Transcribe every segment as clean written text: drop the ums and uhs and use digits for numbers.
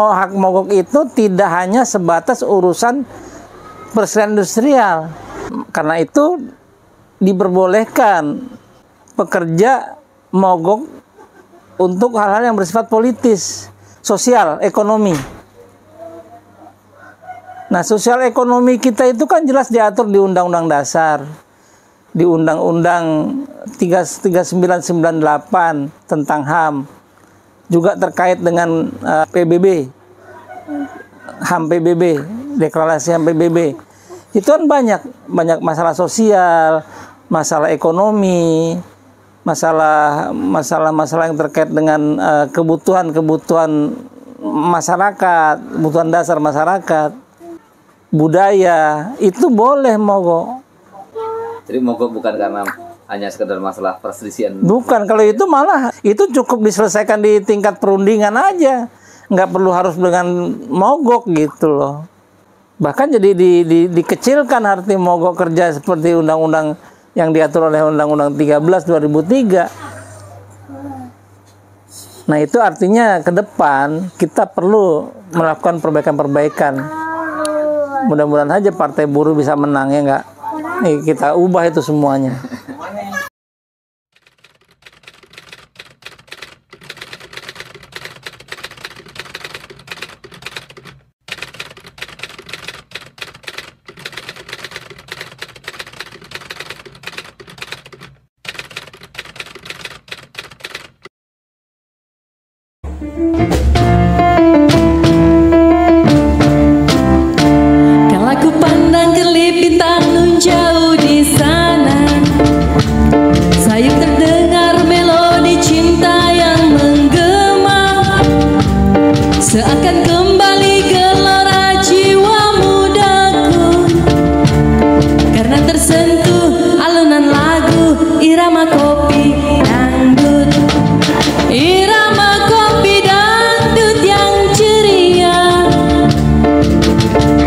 Hak mogok itu tidak hanya sebatas urusan peristrian industrial. Karena itu diperbolehkan pekerja mogok untuk hal-hal yang bersifat politis, sosial, ekonomi. Nah, sosial ekonomi kita itu kan jelas diatur di Undang-Undang Dasar, di Undang-Undang 3998 tentang HAM, juga terkait dengan PBB, HAM PBB, deklarasi HAM PBB. Itu kan banyak masalah sosial, masalah ekonomi, masalah yang terkait dengan kebutuhan masyarakat, kebutuhan dasar masyarakat, budaya, itu boleh mogok. Jadi mogok bukan karena hanya sekedar masalah perselisihan. Bukan, kalau itu malah itu cukup diselesaikan di tingkat perundingan aja, nggak perlu harus dengan mogok gitu loh. Bahkan jadi dikecilkan arti mogok kerja seperti undang-undang yang diatur oleh Undang-Undang 13 2003. Nah, itu artinya ke depan kita perlu melakukan perbaikan-perbaikan. Mudah-mudahan aja Partai Buruh bisa menang, ya nggak? Nih, kita ubah itu semuanya. Kalau ku pandang kelip bintang nun jauh di sana, sayup terdengar melodi cinta yang menggema, seakan kembali gelora jiwa mudaku, karena tersentuh alunan lagu irama kopi dangdut, irama kopi dangdut yang ceria,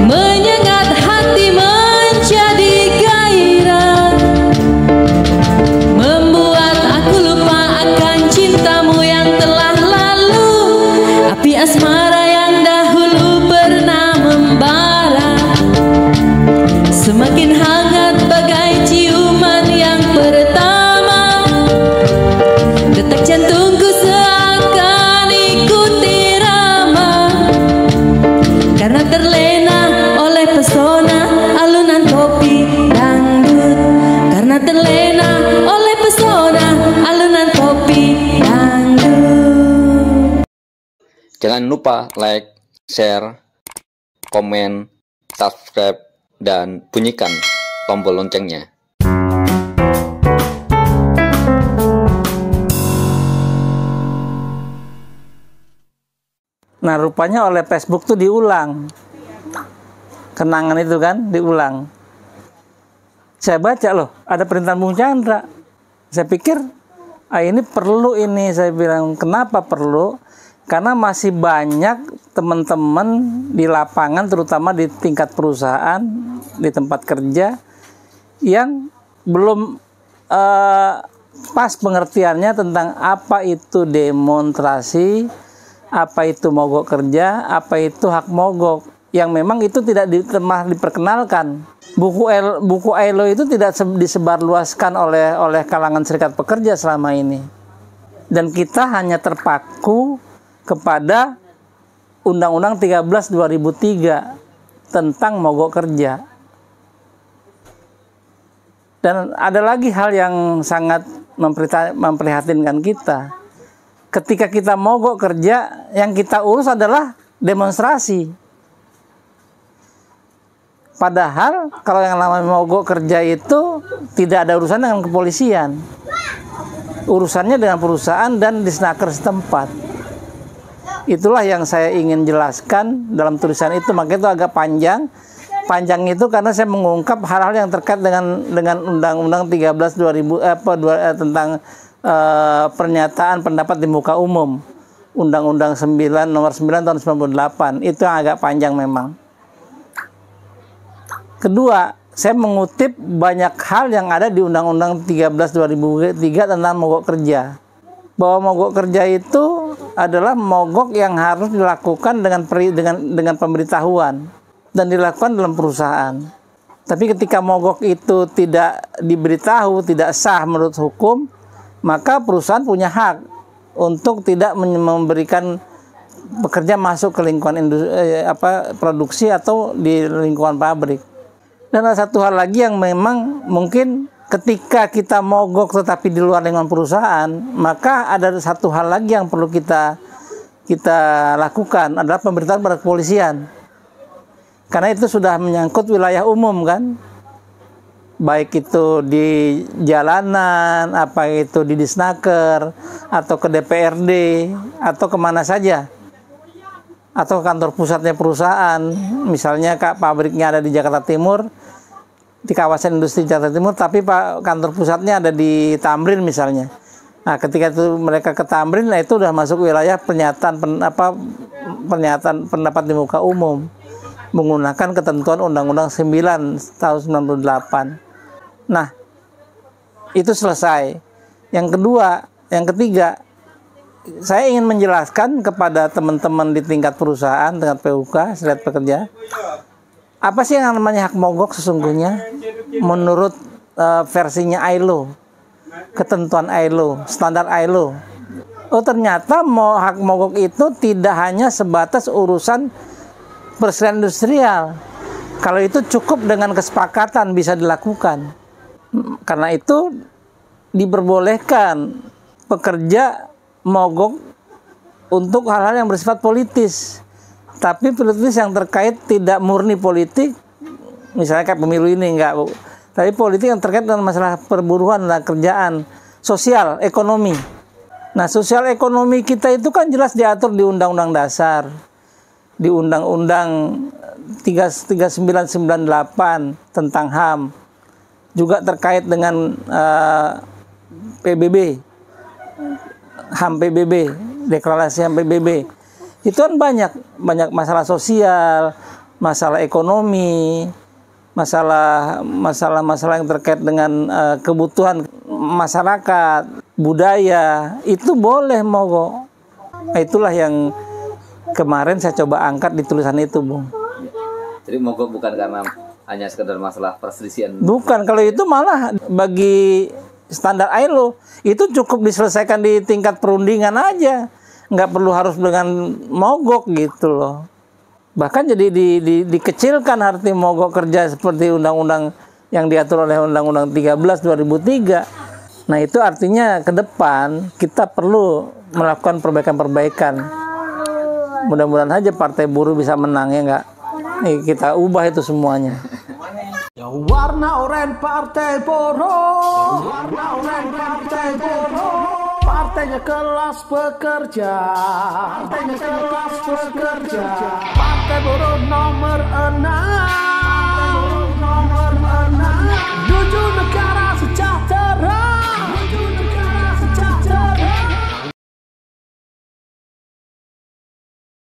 menyengat hati menjadi gairah, membuat aku lupa akan cintamu yang telah lalu, api asmara yang dahulu pernah membara, semakin hangat bagai ciuman yang pertama, detak jantungku seakan ikut irama, karena terlena oleh pesona alunan kopi dangdut, karena terlena oleh pesona alunan kopi dangdut. Jangan lupa like, share, komen, subscribe, dan bunyikan tombol loncengnya. Nah, rupanya oleh Facebook tuh diulang. Kenangan itu kan diulang. Saya baca loh, ada perintah Bung Chandra. Saya pikir, ini perlu ini. Saya bilang, kenapa perlu? Karena masih banyak teman-teman di lapangan, terutama di tingkat perusahaan, di tempat kerja, yang belum pas pengertiannya tentang apa itu demonstrasi, apa itu mogok kerja, apa itu hak mogok, yang memang itu tidak pernah diperkenalkan. Buku ILO itu tidak disebarluaskan oleh kalangan serikat pekerja selama ini, dan kita hanya terpaku kepada Undang-Undang 13 2003 tentang mogok kerja. Dan ada lagi hal yang sangat memprihatinkan kita. Ketika kita mogok kerja, yang kita urus adalah demonstrasi. Padahal kalau yang namanya mogok kerja itu tidak ada urusan dengan kepolisian. Urusannya dengan perusahaan dan disnaker setempat. Itulah yang saya ingin jelaskan dalam tulisan itu, makanya itu agak panjang. panjang itu karena saya mengungkap hal-hal yang terkait dengan Undang-Undang 13 tentang pernyataan pendapat di muka umum. Undang-Undang 9 nomor 9 tahun 98. Itu yang agak panjang memang. Kedua, saya mengutip banyak hal yang ada di Undang-Undang 13 2003 tentang mogok kerja. Bahwa mogok kerja itu adalah mogok yang harus dilakukan dengan pemberitahuan dan dilakukan dalam perusahaan. Tapi ketika mogok itu tidak diberitahu, tidak sah menurut hukum, maka perusahaan punya hak untuk tidak memberikan pekerja masuk ke lingkungan produksi atau di lingkungan pabrik. Dan ada satu hal lagi yang memang mungkin ketika kita mogok tetapi di luar lingkungan perusahaan, maka ada satu hal lagi yang perlu kita lakukan adalah pemberitahuan pada kepolisian. Karena itu sudah menyangkut wilayah umum kan, baik itu di jalanan, apa itu di Disnaker, atau ke DPRD, atau kemana saja, atau kantor pusatnya perusahaan, misalnya pabriknya ada di Jakarta Timur, di kawasan industri Jakarta Timur, tapi kantor pusatnya ada di Tamrin misalnya. Nah, ketika itu mereka ke Tamrin, nah itu udah masuk wilayah pernyataan pendapat di muka umum menggunakan ketentuan Undang-Undang 9 tahun 98. Nah, itu selesai. Yang ketiga, saya ingin menjelaskan kepada teman-teman di tingkat perusahaan, tingkat PUK, serikat pekerja, apa sih yang namanya hak mogok sesungguhnya menurut versinya ILO, ketentuan ILO, standar ILO. Oh, ternyata hak mogok itu tidak hanya sebatas urusan perselian industrial. Kalau itu cukup dengan kesepakatan bisa dilakukan. Karena itu diperbolehkan pekerja mogok untuk hal-hal yang bersifat politis. Tapi politis yang terkait tidak murni politik, misalnya kayak pemilu ini enggak, Bu. Tapi politik yang terkait dengan masalah perburuan dan kerjaan, sosial, ekonomi. Nah, sosial ekonomi kita itu kan jelas diatur di Undang-Undang Dasar, di Undang-Undang 3998 tentang HAM, juga terkait dengan PBB, HAM PBB, deklarasi HAM PBB. Itu kan banyak masalah sosial, masalah ekonomi, masalah yang terkait dengan kebutuhan masyarakat, budaya, itu boleh mogok. Nah, itulah yang kemarin saya coba angkat di tulisan itu, Bung. Jadi mogok bukan karena hanya sekedar masalah perselisihan. Bukan, kalau itu malah bagi standar ILO itu cukup diselesaikan di tingkat perundingan aja, nggak perlu harus dengan mogok gitu loh. Bahkan jadi dikecilkan arti mogok kerja seperti undang-undang yang diatur oleh Undang-Undang 13 2003. Nah, itu artinya ke depan kita perlu melakukan perbaikan-perbaikan. Mudah-mudahan aja Partai Buruh bisa menang, ya nggak? Nih, kita ubah itu semuanya. Ya warna oranye Partai Buruh, warna oranye Partai Buruh, partainya kelas pekerja, partainya kelas pekerja, Partai Buruh nomor 6.